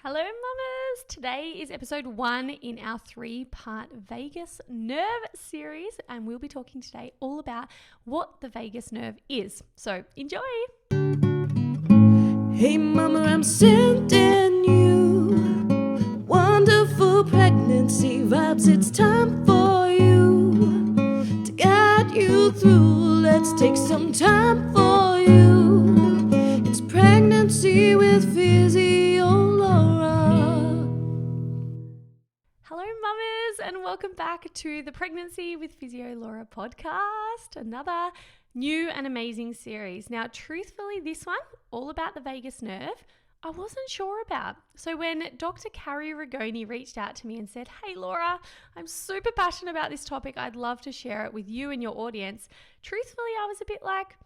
Hello mamas! Today is episode 1 in our 3-part vagus nerve series, and we'll be talking today all about what the vagus nerve is. So enjoy! Hey mama, I'm sending you wonderful pregnancy vibes. It's time for you to guide you through. Let's take some time for you. It's Pregnancy with Physio Laura. Hello mamas, and welcome back to the Pregnancy with Physio Laura podcast, another new and amazing series. Now, truthfully, this one, all about the vagus nerve, I wasn't sure about. So when Dr. Carrie Rigoni reached out to me and said, "Hey Laura, I'm super passionate about this topic. I'd love to share it with you and your audience." Truthfully, I was a bit like,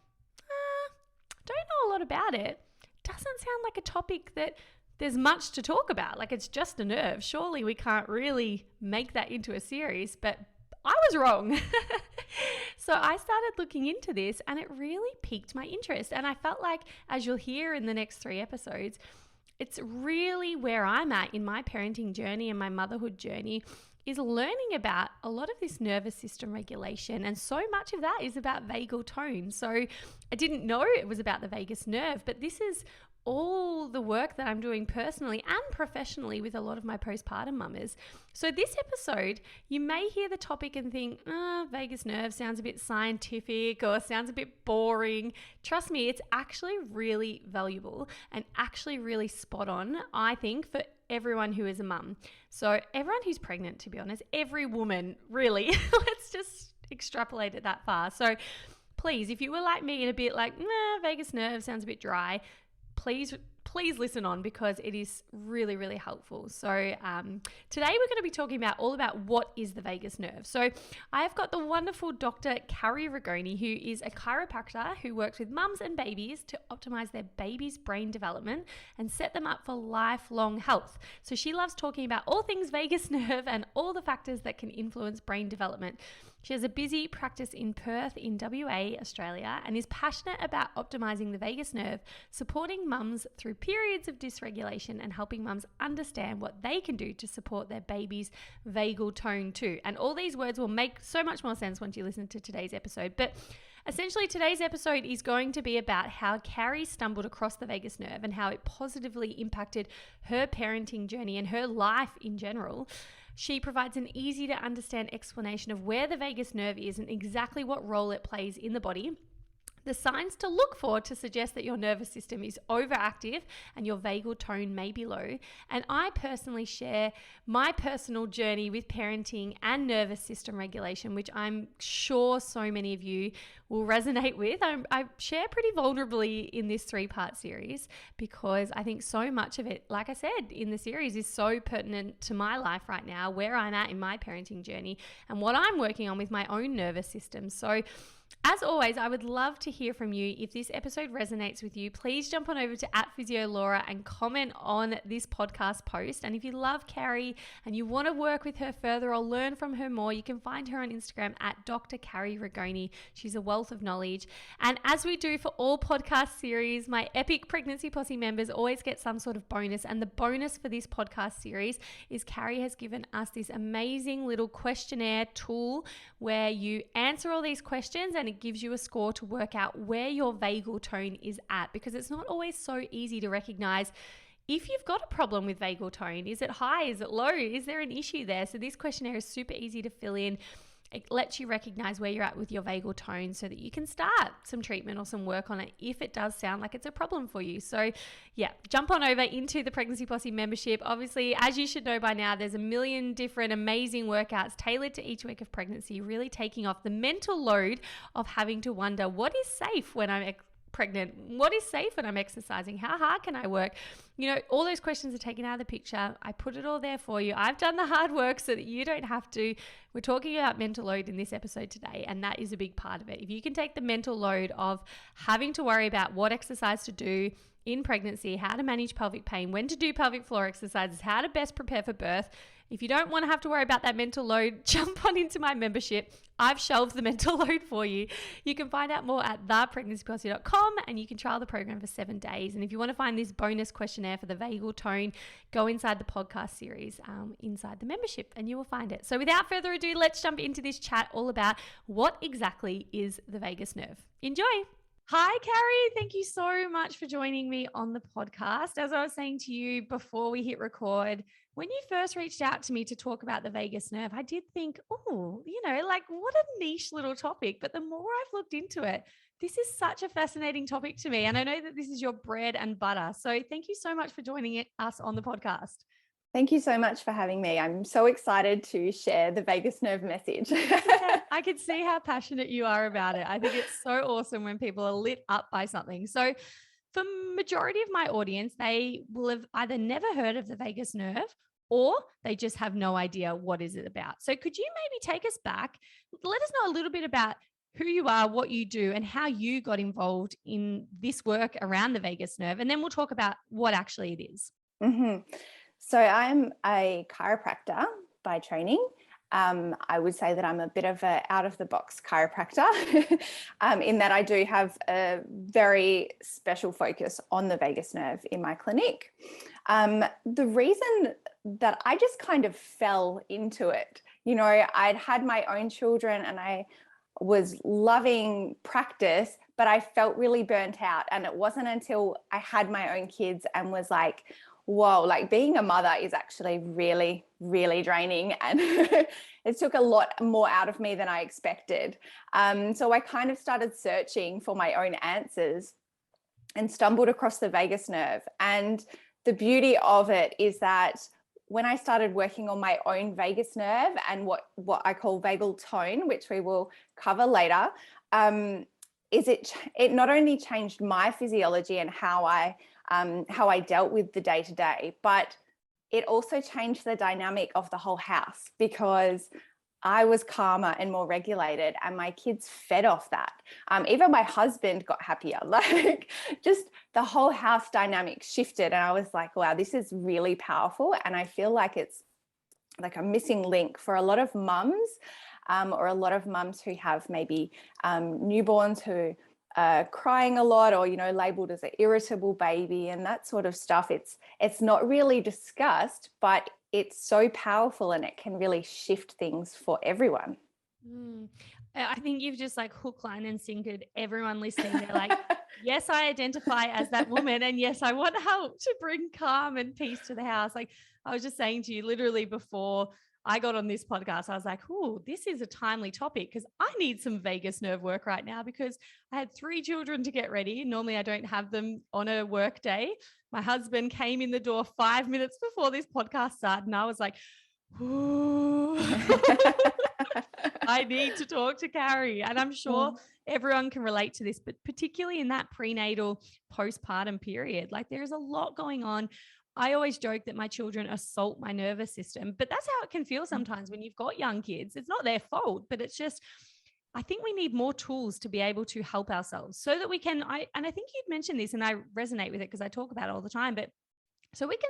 don't know a lot about it. Doesn't sound like a topic that there's much to talk about. Like, it's just a nerve. Surely we can't really make that into a series, but I was wrong. So I started looking into this and it really piqued my interest. And I felt like, as you'll hear in the next 3 episodes, it's really where I'm at in my parenting journey and my motherhood journey, is learning about a lot of this nervous system regulation. And so much of that is about vagal tone. So I didn't know it was about the vagus nerve, but this is all the work that I'm doing personally and professionally with a lot of my postpartum mamas. So this episode, you may hear the topic and think, vagus nerve sounds a bit scientific or sounds a bit boring. Trust me, it's actually really valuable and actually really spot on, I think, for everyone who is a mum. So everyone who's pregnant, to be honest, every woman, really. Let's just extrapolate it that far. So please, if you were like me and a bit like, vagus nerve sounds a bit dry, please listen on, because it is really, really helpful. So today we're going to be talking about all about what is the vagus nerve. So I've got the wonderful Dr. Carrie Rigoni, who is a chiropractor who works with mums and babies to optimize their baby's brain development and set them up for lifelong health. So she loves talking about all things vagus nerve and all the factors that can influence brain development. She has a busy practice in Perth in WA, Australia, and is passionate about optimizing the vagus nerve, supporting mums through periods of dysregulation and helping mums understand what they can do to support their baby's vagal tone too. And all these words will make so much more sense once you listen to today's episode. But essentially, today's episode is going to be about how Carrie stumbled across the vagus nerve and how it positively impacted her parenting journey and her life in general. She provides an easy to understand explanation of where the vagus nerve is and exactly what role it plays in the body, the signs to look for to suggest that your nervous system is overactive and your vagal tone may be low. And I personally share my personal journey with parenting and nervous system regulation, which I'm sure so many of you will resonate with. I share pretty vulnerably in this 3-part series because I think so much of it, like I said, in the series is so pertinent to my life right now, where I'm at in my parenting journey and what I'm working on with my own nervous system. So as always, I would love to hear from you. If this episode resonates with you, please jump on over to @PhysioLaura and comment on this podcast post. And if you love Carrie and you want to work with her further or learn from her more, you can find her on Instagram at Dr. Carrie Rigoni. She's a wealth of knowledge. And as we do for all podcast series, my epic Pregnancy Posse members always get some sort of bonus. And the bonus for this podcast series is Carrie has given us this amazing little questionnaire tool where you answer all these questions and it gives you a score to work out where your vagal tone is at, because it's not always so easy to recognize if you've got a problem with vagal tone. Is it high? Is it low? Is there an issue there? So this questionnaire is super easy to fill in. It lets you recognize where you're at with your vagal tone so that you can start some treatment or some work on it if it does sound like it's a problem for you. So yeah, jump on over into the Pregnancy Posse membership. Obviously, as you should know by now, there's a million different amazing workouts tailored to each week of pregnancy, really taking off the mental load of having to wonder what is safe when I'm pregnant, what is safe when I'm exercising, how hard can I work? You know, all those questions are taken out of the picture. I put it all there for you. I've done the hard work so that you don't have to. We're talking about mental load in this episode today, and that is a big part of it. If you can take the mental load of having to worry about what exercise to do, in pregnancy, how to manage pelvic pain, when to do pelvic floor exercises, how to best prepare for birth. If you don't want to have to worry about that mental load, jump on into my membership. I've shelved the mental load for you. You can find out more at thepregnancyposse.com, and you can trial the program for 7 days. And if you want to find this bonus questionnaire for the vagal tone, go inside the podcast series inside the membership and you will find it. So without further ado, let's jump into this chat all about what exactly is the vagus nerve. Enjoy. Hi, Carrie. Thank you so much for joining me on the podcast. As I was saying to you before we hit record, when you first reached out to me to talk about the vagus nerve, I did think, oh, like what a niche little topic. But the more I've looked into it, this is such a fascinating topic to me. And I know that this is your bread and butter. So thank you so much for joining us on the podcast. Thank you so much for having me. I'm so excited to share the vagus nerve message. Yeah, I can see how passionate you are about it. I think it's so awesome when people are lit up by something. So for majority of my audience, they will have either never heard of the vagus nerve or they just have no idea what is it about. So could you maybe take us back? Let us know a little bit about who you are, what you do, and how you got involved in this work around the vagus nerve. And then we'll talk about what actually it is. Mm-hmm. So I'm a chiropractor by training. I would say that I'm a bit of an out-of-the-box chiropractor in that I do have a very special focus on the vagus nerve in my clinic. The reason that I just kind of fell into it, I'd had my own children and I was loving practice, but I felt really burnt out. And it wasn't until I had my own kids and was like, whoa, like being a mother is actually really, really draining. And it took a lot more out of me than I expected. So I kind of started searching for my own answers and stumbled across the vagus nerve. And the beauty of it is that when I started working on my own vagus nerve and what I call vagal tone, which we will cover later, it not only changed my physiology and how I dealt with the day-to-day, but it also changed the dynamic of the whole house because I was calmer and more regulated and my kids fed off that. Even my husband got happier, like just the whole house dynamic shifted. And I was like, wow, this is really powerful. And I feel like it's like a missing link for a lot of mums or a lot of mums who have maybe newborns who crying a lot or, labeled as an irritable baby and that sort of stuff. It's not really discussed, but it's so powerful and it can really shift things for everyone. I think you've just like hook, line and sinkered everyone listening. They're like, yes, I identify as that woman. And yes, I want help to bring calm and peace to the house. Like I was just saying to you literally before I got on this podcast, I was like, oh, this is a timely topic because I need some vagus nerve work right now because I had 3 children to get ready. Normally I don't have them on a work day. My husband came in the door 5 minutes before this podcast started and I was like, ooh, I need to talk to Carrie. And I'm sure everyone can relate to this, but particularly in that prenatal postpartum period, like there's a lot going on. I always joke that my children assault my nervous system, but that's how it can feel sometimes when you've got young kids. It's not their fault, but it's just, I think we need more tools to be able to help ourselves so that we can, and I think you'd mentioned this and I resonate with it because I talk about it all the time, but so we can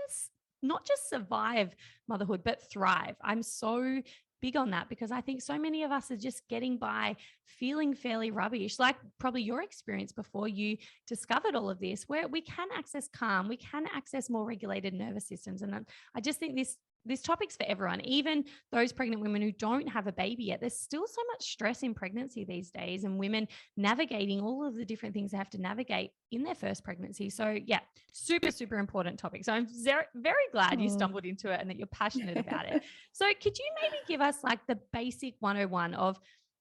not just survive motherhood, but thrive. I'm so big on that because I think so many of us are just getting by feeling fairly rubbish, like probably your experience before you discovered all of this, where we can access calm, we can access more regulated nervous systems. And I just think this topic's for everyone, even those pregnant women who don't have a baby yet. There's still so much stress in pregnancy these days and women navigating all of the different things they have to navigate in their first pregnancy. So yeah, super, super important topic. So I'm very, very glad you stumbled into it and that you're passionate about it. So could you maybe give us like the basic 101 of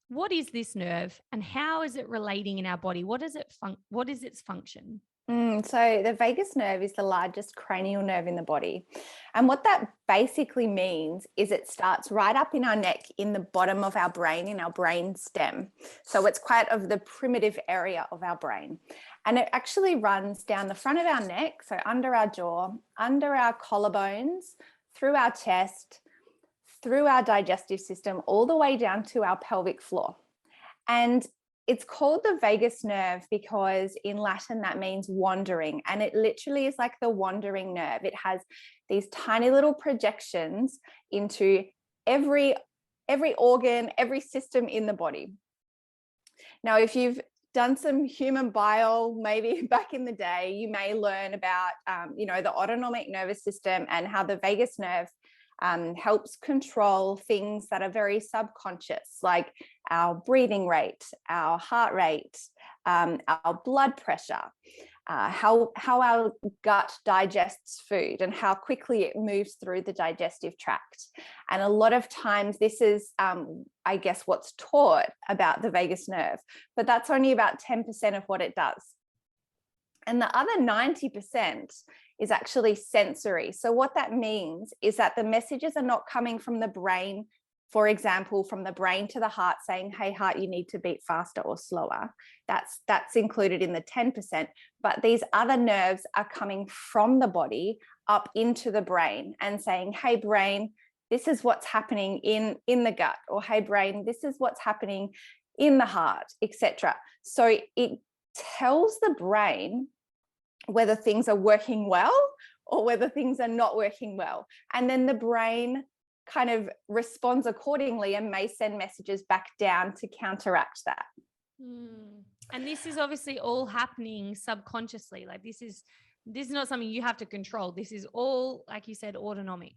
what is this nerve and how is it relating in our body? What is its function? So the vagus nerve is the largest cranial nerve in the body. And what that basically means is it starts right up in our neck in the bottom of our brain, in our brain stem. So it's quite of the primitive area of our brain. And it actually runs down the front of our neck, so under our jaw, under our collarbones, through our chest, through our digestive system, all the way down to our pelvic floor. And it's called the vagus nerve because in Latin that means wandering, and it literally is like the wandering nerve. It has these tiny little projections into every organ, every system in the body. Now, if you've done some human bio, maybe back in the day, you may learn about, the autonomic nervous system and how the vagus nerve helps control things that are very subconscious, like our breathing rate, our heart rate, our blood pressure, how our gut digests food and how quickly it moves through the digestive tract. And a lot of times this is, I guess, what's taught about the vagus nerve, but that's only about 10% of what it does. And the other 90% is actually sensory. So what that means is that the messages are not coming from the brain, for example, from the brain to the heart saying, hey, heart, you need to beat faster or slower. That's included in the 10%. But these other nerves are coming from the body up into the brain and saying, hey, brain, this is what's happening in the gut, or hey, brain, this is what's happening in the heart, etc. So it tells the brain whether things are working well or whether things are not working well. And then the brain kind of responds accordingly and may send messages back down to counteract that. And this is obviously all happening subconsciously. Like this is not something you have to control. This is all, like you said, autonomic.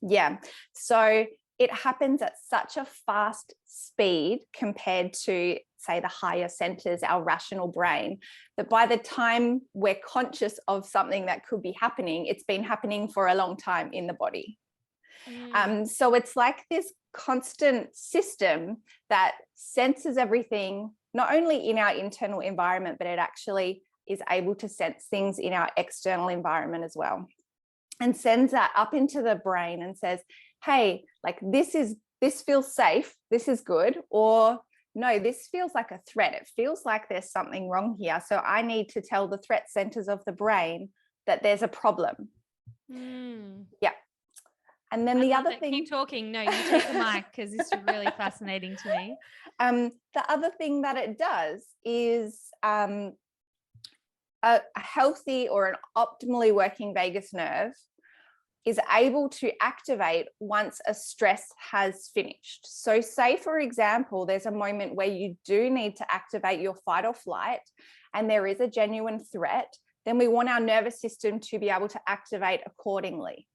Yeah. So it happens at such a fast speed compared to, say, the higher centers, our rational brain, that by the time we're conscious of something that could be happening, it's been happening for a long time in the body. So it's like this constant system that senses everything, not only in our internal environment, but it actually is able to sense things in our external environment as well, and sends that up into the brain and says, hey, like this feels safe, this is good, or no, this feels like a threat. It feels like there's something wrong here. So I need to tell the threat centers of the brain that there's a problem. Yeah. And then the other thing, keep talking. No, you take the mic because this is really fascinating to me. The other thing that it does is a healthy or an optimally working vagus nerve is able to activate once a stress has finished. So say, for example, there's a moment where you do need to activate your fight or flight and there is a genuine threat, then we want our nervous system to be able to activate accordingly.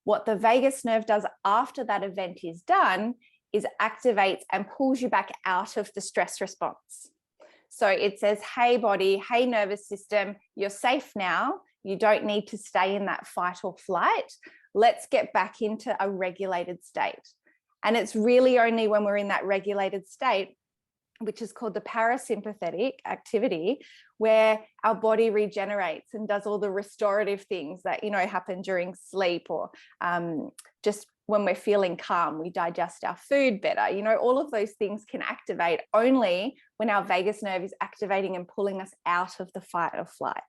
What the vagus nerve does after that event is done is activates and pulls you back out of the stress response. So it says, hey body, hey nervous system, you're safe now. You don't need to stay in that fight or flight. Let's get back into a regulated state. And it's really only when we're in that regulated state, which is called the parasympathetic activity, where our body regenerates and does all the restorative things that, happen during sleep, or just when we're feeling calm, we digest our food better. All of those things can activate only when our vagus nerve is activating and pulling us out of the fight or flight.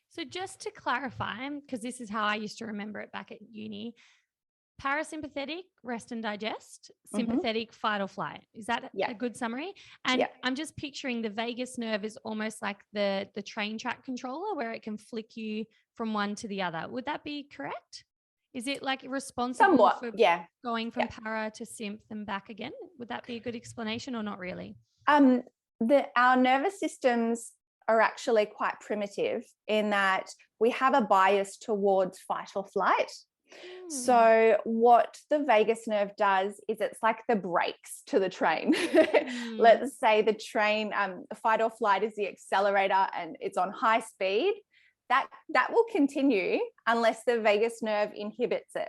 So just to clarify, because this is how I used to remember it back at uni, parasympathetic, rest and digest, sympathetic, fight or flight. Is that a good summary? And I'm just picturing the vagus nerve is almost like the train track controller, where it can flick you from one to the other. Would that be correct? Is it like responsible for going from para to symph and back again? Would that be a good explanation or not really? Our nervous systems are actually quite primitive in that we have a bias towards fight or flight. So what the vagus nerve does is it's like the brakes to the train. Let's say the train, fight or flight is the accelerator and it's on high speed. That will continue unless the vagus nerve inhibits it.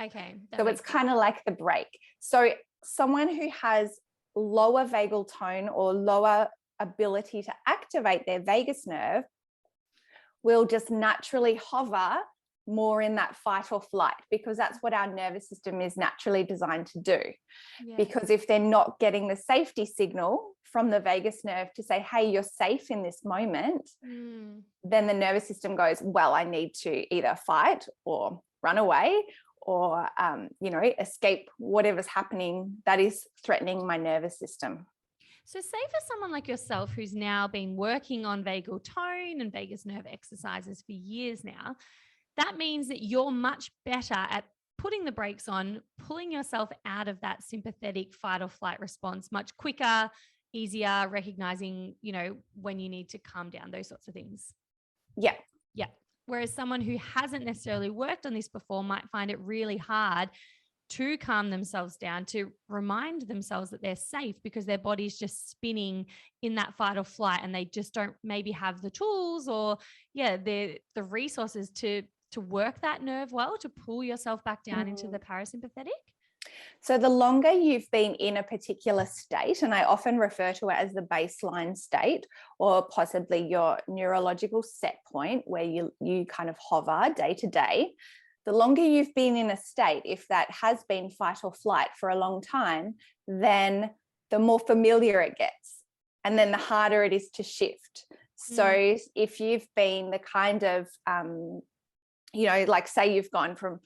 Okay. So it's kind of like the brake. So someone who has lower vagal tone or lower ability to activate their vagus nerve will just naturally hover more in that fight or flight, because that's what our nervous system is naturally designed to do. Because if they're not getting the safety signal from the vagus nerve to say, hey, you're safe in this moment, then the nervous system goes, well, I need to either fight or run away or escape whatever's happening that is threatening my nervous system. So say for someone like yourself who's now been working on vagal tone and vagus nerve exercises for years now, that means that you're much better at putting the brakes on, pulling yourself out of that sympathetic fight or flight response much quicker, easier, recognizing, when you need to calm down, those sorts of things. Yeah. Yeah. Whereas someone who hasn't necessarily worked on this before might find it really hard to calm themselves down, to remind themselves that they're safe because their body's just spinning in that fight or flight, and they just don't maybe have the tools or the resources to work that nerve well, to pull yourself back down into the parasympathetic. So the longer you've been in a particular state, and I often refer to it as the baseline state, or possibly your neurological set point where you kind of hover day to day, the longer you've been in a state, if that has been fight or flight for a long time, then the more familiar it gets, and then the harder it is to shift. So if you've been the kind of, like say you've gone from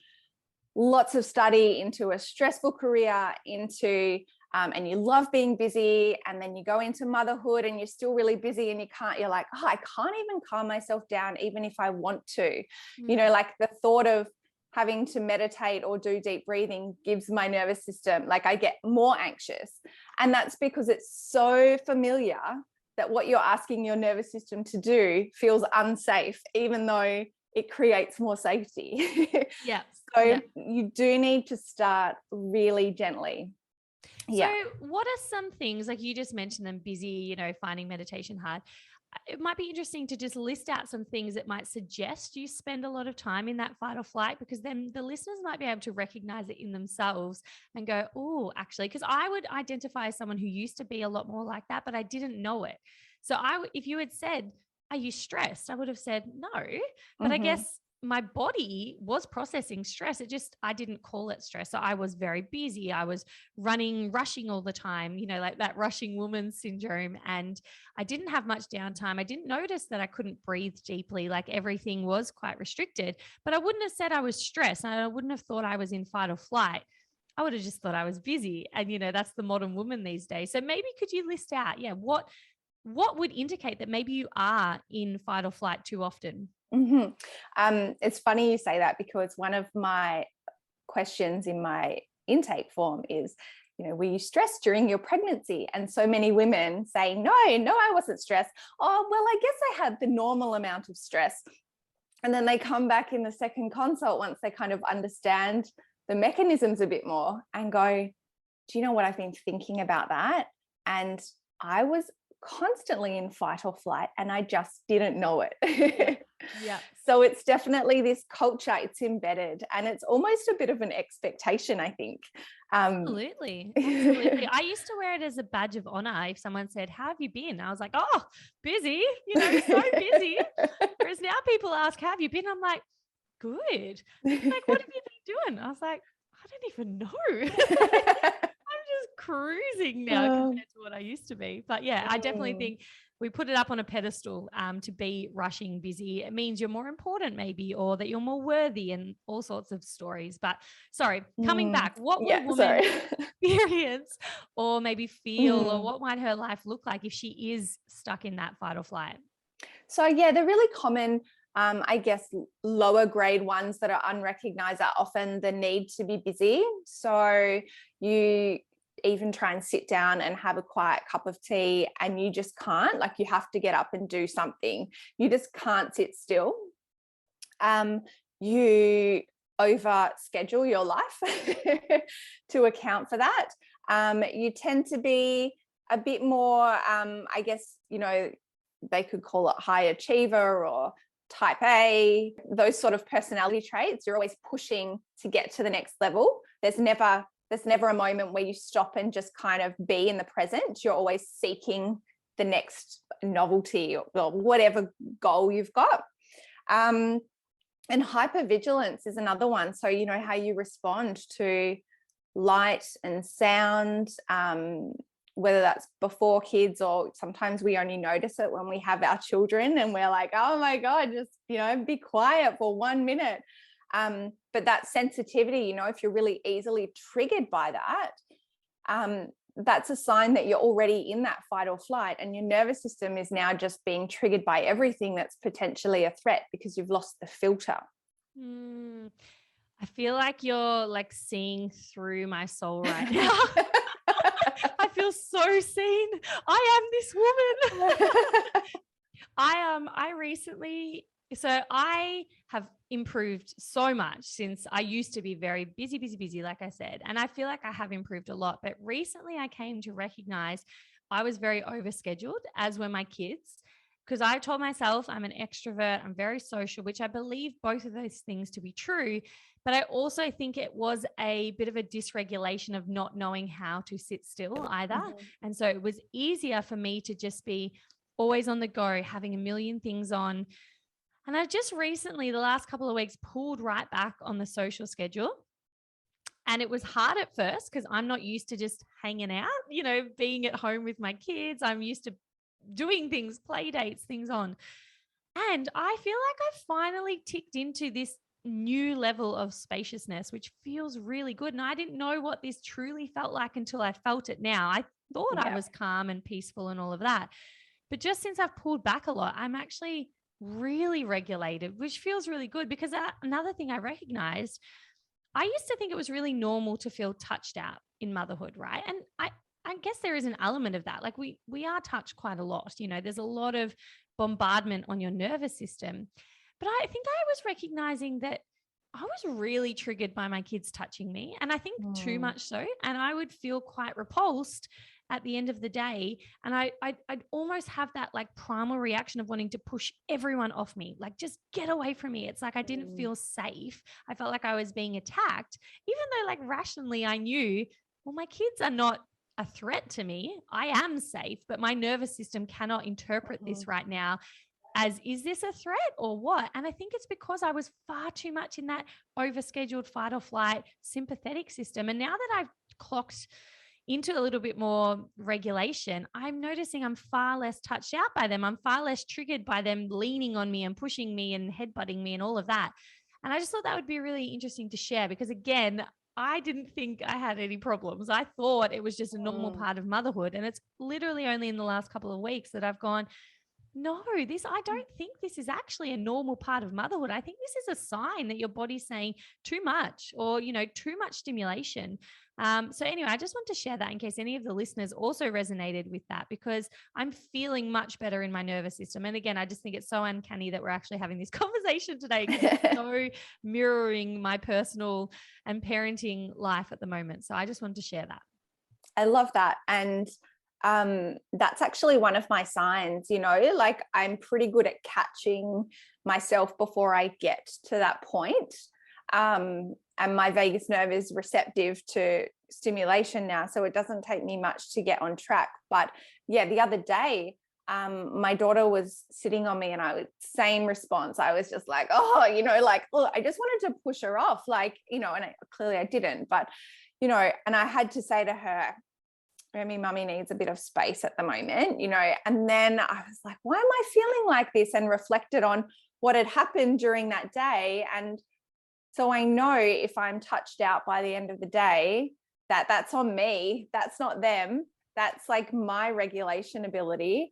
lots of study into a stressful career into and you love being busy, and then you go into motherhood and you're still really busy and you're like, I can't even calm myself down even if I want to. Like the thought of having to meditate or do deep breathing gives my nervous system, like I get more anxious. And that's because it's so familiar that what you're asking your nervous system to do feels unsafe, even though it creates more safety. So you do need to start really gently. So what are some things, like you just mentioned them, busy, finding meditation hard. It might be interesting to just list out some things that might suggest you spend a lot of time in that fight or flight, because then the listeners might be able to recognize it in themselves and go, oh, actually, because I would identify as someone who used to be a lot more like that, but I didn't know it. So if you had said, are you stressed? I would have said no, but I guess my body was processing stress. I didn't call it stress. So I was very busy. I was rushing all the time, like that rushing woman syndrome. And I didn't have much downtime. I didn't notice that I couldn't breathe deeply. Like everything was quite restricted, but I wouldn't have said I was stressed. And I wouldn't have thought I was in fight or flight. I would have just thought I was busy. And, that's the modern woman these days. So maybe could you list out, what would indicate that maybe you are in fight or flight too often? It's funny you say that, because one of my questions in my intake form is, were you stressed during your pregnancy? And so many women say, no, I wasn't stressed. Oh, well, I guess I had the normal amount of stress. And then they come back in the second consult once they kind of understand the mechanisms a bit more and go, do you know what, I've been thinking about that? And I was constantly in fight or flight and I just didn't know it. So it's definitely this culture, it's embedded, and it's almost a bit of an expectation, I think. Absolutely. I used to wear it as a badge of honor. If someone said, how have you been? I was like, oh, busy, so busy. Whereas now people ask, how have you been? I'm like, good. Like, what have you been doing? I was like, I don't even know. Just cruising now compared to what I used to be. But I definitely think we put it up on a pedestal to be rushing busy. It means you're more important maybe, or that you're more worthy, and all sorts of stories. But sorry, coming back, what would a woman experience or maybe feel, or what might her life look like if she is stuck in that fight or flight? So the really common I guess lower grade ones that are unrecognized are often the need to be busy. So you even try and sit down and have a quiet cup of tea and you just can't, like you have to get up and do something. You just can't sit still. You over schedule your life to account for that. You tend to be a bit more, I guess, they could call it high achiever or type A, those sort of personality traits. You're always pushing to get to the next level. There's never a moment where you stop and just kind of be in the present. You're always seeking the next novelty or whatever goal you've got. And hypervigilance is another one. So, how you respond to light and sound, whether that's before kids, or sometimes we only notice it when we have our children and we're like, oh my God, just, be quiet for 1 minute. But that sensitivity, if you're really easily triggered by that, that's a sign that you're already in that fight or flight, and your nervous system is now just being triggered by everything that's potentially a threat because you've lost the filter. I feel like you're like seeing through my soul right now. I feel so seen. I am this woman. I have improved so much since I used to be very busy, like I said. And I feel like I have improved a lot. But recently I came to recognize I was very overscheduled, as were my kids, because I told myself I'm an extrovert, I'm very social, which I believe both of those things to be true. But I also think it was a bit of a dysregulation of not knowing how to sit still either. Mm-hmm. And so it was easier for me to just be always on the go, having a million things on. And I just recently, the last couple of weeks, pulled right back on the social schedule. And it was hard at first because I'm not used to just hanging out, being at home with my kids. I'm used to doing things, play dates, things on. And I feel like I've finally ticked into this new level of spaciousness, which feels really good. And I didn't know what this truly felt like until I felt it now. I thought I was calm and peaceful and all of that. But just since I've pulled back a lot, I'm actually really regulated, which feels really good, because another thing I recognized, I used to think it was really normal to feel touched out in motherhood, right? And I guess there is an element of that. Like we are touched quite a lot. There's a lot of bombardment on your nervous system. But I think I was recognizing that I was really triggered by my kids touching me. And I think too much so. And I would feel quite repulsed at the end of the day. And I'd almost have that like primal reaction of wanting to push everyone off me, like just get away from me. It's like I didn't feel safe. I felt like I was being attacked, even though like rationally I knew, well, my kids are not a threat to me. I am safe, but my nervous system cannot interpret this right now as, is this a threat or what? And I think it's because I was far too much in that overscheduled fight or flight sympathetic system. And now that I've clocked into a little bit more regulation, I'm noticing I'm far less touched out by them. I'm far less triggered by them leaning on me and pushing me and headbutting me and all of that. And I just thought that would be really interesting to share, because again, I didn't think I had any problems. I thought it was just a normal part of motherhood. And it's literally only in the last couple of weeks that I've gone, no, I don't think this is actually a normal part of motherhood. I think this is a sign that your body's saying too much, or, too much stimulation. So anyway, I just want to share that in case any of the listeners also resonated with that, because I'm feeling much better in my nervous system. And again, I just think it's so uncanny that we're actually having this conversation today, because it's so mirroring my personal and parenting life at the moment. So I just wanted to share that. I love that. And that's actually one of my signs, like I'm pretty good at catching myself before I get to that point. And my vagus nerve is receptive to stimulation now, so it doesn't take me much to get on track. But yeah, the other day, my daughter was sitting on me, and same response. I was just like, I just wanted to push her off, and clearly I didn't, but, and I had to say to her, Remy, mummy needs a bit of space at the moment, and then I was like, why am I feeling like this? And reflected on what had happened during that day. And so I know if I'm touched out by the end of the day, that's on me. That's not them. That's like my regulation ability.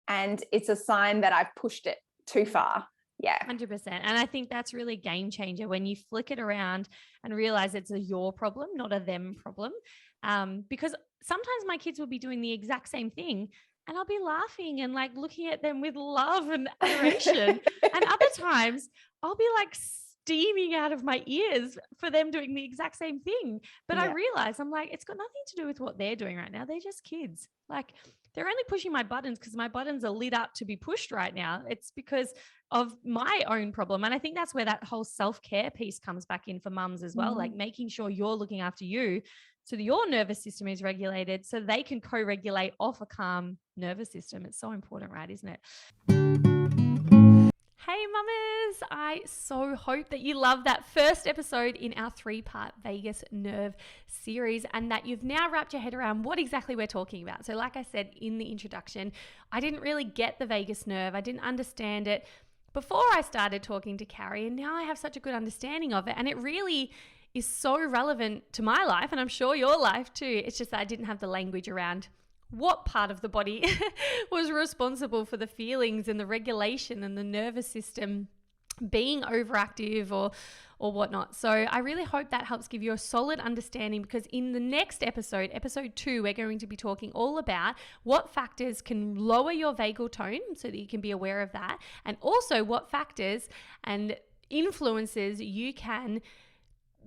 And it's a sign that I've pushed it too far. Yeah. 100%. And I think that's really game changer when you flick it around and realize it's a your problem, not a them problem. Because sometimes my kids will be doing the exact same thing, and I'll be laughing and like looking at them with love and adoration. And other times I'll be like steaming out of my ears for them doing the exact same thing. But I realize I'm like, it's got nothing to do with what they're doing right now. They're just kids. Like, they're only pushing my buttons because my buttons are lit up to be pushed right now. It's because of my own problem. And I think that's where that whole self-care piece comes back in for mums as well, like making sure you're looking after you so that your nervous system is regulated so they can co-regulate off a calm nervous system. It's so important, right? Isn't it? Hey mamas, I so hope that you love that first episode in our 3-part vagus nerve series, and that you've now wrapped your head around what exactly we're talking about. So like I said in the introduction, I didn't really get the vagus nerve. I didn't understand it before I started talking to Carrie, and now I have such a good understanding of it. And it really is so relevant to my life, and I'm sure your life too. It's just that I didn't have the language around what part of the body was responsible for the feelings and the regulation and the nervous system being overactive or whatnot. So I really hope that helps give you a solid understanding, because in the next episode 2, we're going to be talking all about what factors can lower your vagal tone so that you can be aware of that, and also what factors and influences you can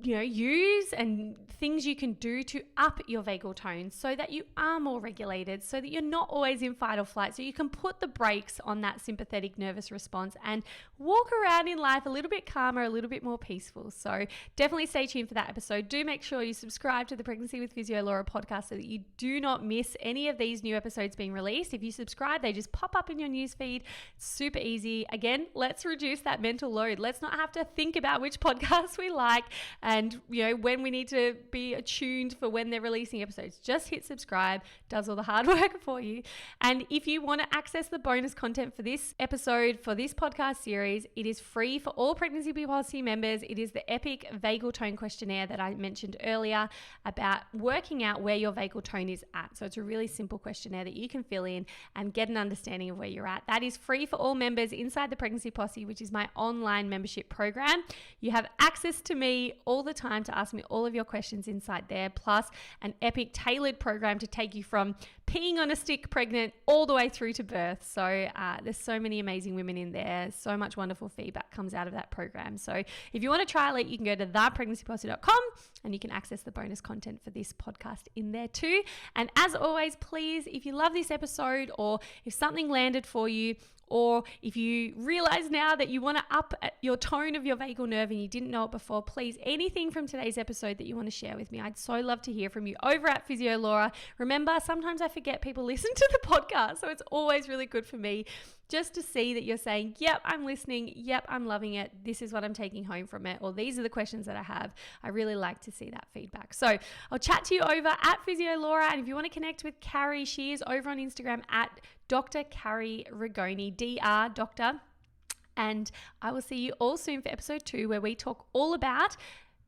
use and things you can do to up your vagal tone so that you are more regulated, so that you're not always in fight or flight, so you can put the brakes on that sympathetic nervous response and walk around in life a little bit calmer, a little bit more peaceful. So definitely stay tuned for that episode. Do make sure you subscribe to the Pregnancy with Physio Laura podcast so that you do not miss any of these new episodes being released. If you subscribe, they just pop up in your newsfeed. Super easy. Again, let's reduce that mental load. Let's not have to think about which podcasts we like and when we need to be attuned for when they're releasing episodes. Just hit subscribe, does all the hard work for you. And if you want to access the bonus content for this episode, for this podcast series, it is free for all Pregnancy Posse members. It is the epic vagal tone questionnaire that I mentioned earlier about working out where your vagal tone is at. So it's a really simple questionnaire that you can fill in and get an understanding of where you're at. That is free for all members inside the Pregnancy Posse, which is my online membership program. You have access to me all the time to ask me all of your questions inside there, plus an epic tailored program to take you from peeing on a stick pregnant all the way through to birth. So there's so many amazing women in there. So much wonderful feedback comes out of that program. So if you want to trial it, you can go to thepregnancyposse.com and you can access the bonus content for this podcast in there too. And as always, please, if you love this episode, or if something landed for you, or if you realize now that you want to up your tone of your vagal nerve and you didn't know it before, please, anything from today's episode that you want to share with me, I'd so love to hear from you over at Physio Laura. Remember, sometimes I forget people listen to the podcast, so it's always really good for me just to see that you're saying, yep, I'm listening, yep, I'm loving it, this is what I'm taking home from it, or these are the questions that I have. I really like to see that feedback. So I'll chat to you over at Physio Laura, and if you want to connect with Carrie, she is over on Instagram at Dr. Carrie Rigoni, Dr. Doctor. And I will see you all soon for episode 2, where we talk all about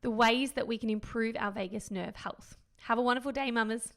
the ways that we can improve our vagus nerve health. Have a wonderful day, mamas.